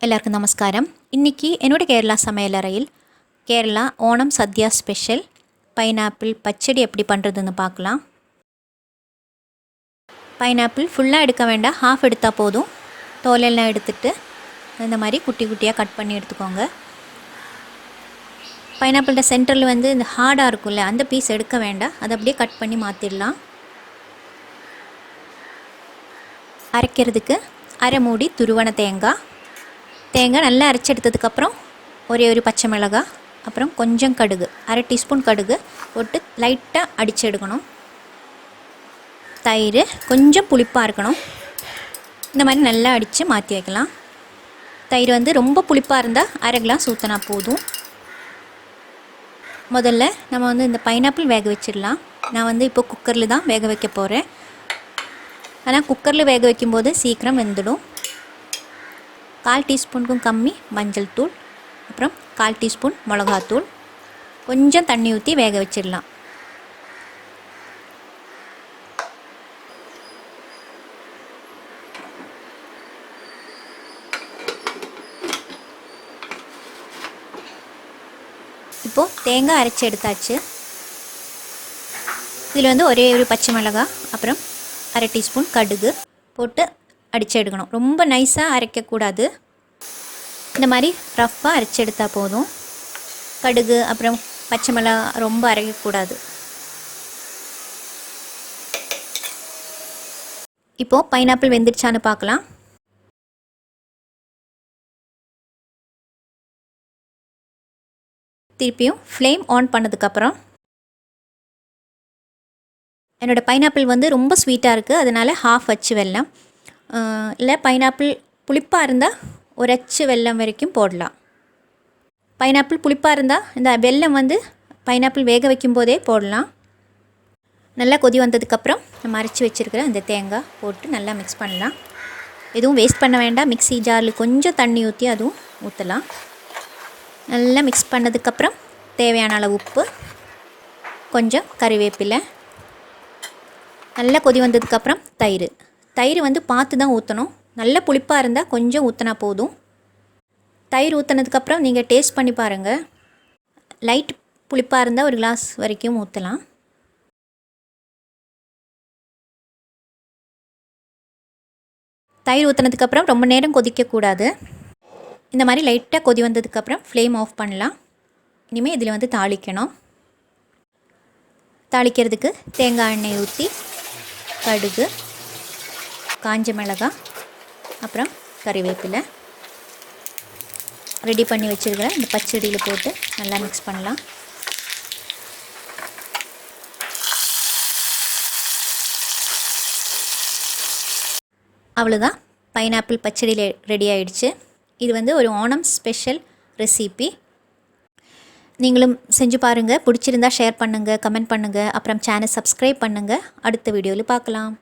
எல்லாருக்கும் நமஸ்காரம். இன்றைக்கி என்னோடய கேரளா சமையலறையில் கேரளா ஓணம் சத்யா ஸ்பெஷல் பைனாப்பிள் பச்சடி எப்படி பண்ணுறதுன்னு பார்க்கலாம். பைனாப்பிள் ஃபுல்லாக எடுக்க வேண்டாம், ஹாஃப் எடுத்தால் போதும். தோலெல்லாம் எடுத்துட்டு இந்த மாதிரி குட்டி குட்டியாக கட் பண்ணி எடுத்துக்கோங்க. பைனாப்பிளோட சென்டரில் இந்த ஹார்டாக இருக்கும்ல, அந்த பீஸ் எடுக்க வேண்டாம், அதை அப்படியே கட் பண்ணி மாற்றிடலாம். அரைக்கிறதுக்கு அரை மூடி துருவன தேங்காய் நல்லா அரைச்சி எடுத்ததுக்கப்புறம் ஒரே ஒரு பச்சை மிளகாய், அப்புறம் கொஞ்சம் கடுகு, அரை டீஸ்பூன் கடுகு போட்டு லைட்டாக அடித்து எடுக்கணும். தயிர் கொஞ்சம் புளிப்பாக இருக்கணும், இந்த மாதிரி நல்லா அடித்து மாற்றி வைக்கலாம். தயிர் ரொம்ப புளிப்பாக இருந்தால் அரை கிளாஸ் ஊற்றினா போதும். முதல்ல நம்ம இந்த பைனாப்பிள் வேக வச்சிடலாம். நான் இப்போ குக்கரில் தான் வேக வைக்க போகிறேன். ஆனால் குக்கரில் வேக வைக்கும்போது சீக்கிரம் வெந்துடும். 1/4 டீஸ்பூனுக்கும் கம்மி மஞ்சள் தூள், அப்புறம் 1/4 டீஸ்பூன் மிளகாத்தூள், கொஞ்சம் தண்ணி ஊற்றி வேக வச்சிடலாம். இப்போது தேங்காய் அரைச்சி எடுத்தாச்சு. இதில் ஒரே ஒரு பச்சை மிளகாய், அப்புறம் அரை டீஸ்பூன் கடுகு போட்டு அடித்து எடுக்கணும். ரொம்ப நைஸாக அரைக்கக்கூடாது, இந்த மாதிரி ரஃப்பாக அரைச்சி எடுத்தால் போதும். கடுகு அப்புறம் பச்சை மிளகாய் ரொம்ப அரைக்கக்கூடாது. இப்போது பைனாப்பிள் வெந்துடுச்சான்னு பார்க்கலாம். திருப்பியும் ஃப்ளேம் ஆன் பண்ணதுக்கப்புறம், என்னோடய பைனாப்பிள் ரொம்ப ஸ்வீட்டாக இருக்குது, அதனால் ஹாஃப் அச்சு வெல்லம், இல்லை பைனாப்பிள் புளிப்பாக இருந்தால் ஒரு அச்சு வெல்லம் வரைக்கும் போடலாம். பைனாப்பிள் புளிப்பாக இருந்தால் இந்த வெல்லம் பைனாப்பிள் வேக வைக்கும் போதே போடலாம். நல்லா கொதி வந்ததுக்கப்புறம் நம்ம அரைச்சி வச்சுருக்கிற அந்த தேங்காய் போட்டு நல்லா மிக்ஸ் பண்ணலாம். எதுவும் வேஸ்ட் பண்ண வேண்டாம். மிக்ஸி ஜாரில் கொஞ்சம் தண்ணி ஊற்றி அதுவும் ஊற்றலாம். நல்லா மிக்ஸ் பண்ணதுக்கப்புறம் தேவையான அளவு உப்பு, கொஞ்சம் கறிவேப்பிலை, நல்லா கொதி வந்ததுக்கப்புறம் தயிர் பார்த்து தான் ஊற்றணும். நல்ல புளிப்பாக இருந்தால் கொஞ்சம் ஊற்றினா போதும். தயிர் ஊற்றினதுக்கப்புறம் நீங்கள் டேஸ்ட் பண்ணி பாருங்கள். லைட் புளிப்பாக இருந்தால் ஒரு கிளாஸ் வரைக்கும் ஊற்றலாம். தயிர் ஊற்றினதுக்கப்புறம் ரொம்ப நேரம் கொதிக்கக்கூடாது. இந்த மாதிரி லைட்டாக கொதி வந்ததுக்கப்புறம் ஃப்ளேம் ஆஃப் பண்ணலாம். இனிமேல் இதில் தாளிக்கணும். தாளிக்கிறதுக்கு தேங்காய் எண்ணெய் ஊற்றி கடுகு, காஞ்ச மிளகாய், அப்புறம் கறிவேப்பிலை ரெடி பண்ணி வச்சுருக்கிற இந்த பச்சடியில் போட்டு நல்லா மிக்ஸ் பண்ணலாம். அவ்வளோதான், பைனாப்பிள் பச்சடியில் ரெடி ஆகிடுச்சு. இது ஒரு ஓணம் ஸ்பெஷல் ரெசிபி. நீங்களும் செஞ்சு பாருங்கள். பிடிச்சிருந்தா ஷேர் பண்ணுங்கள், கமெண்ட் பண்ணுங்கள், அப்புறம் சேனல் சப்ஸ்கிரைப் பண்ணுங்கள். அடுத்த வீடியோவில் பார்க்கலாம்.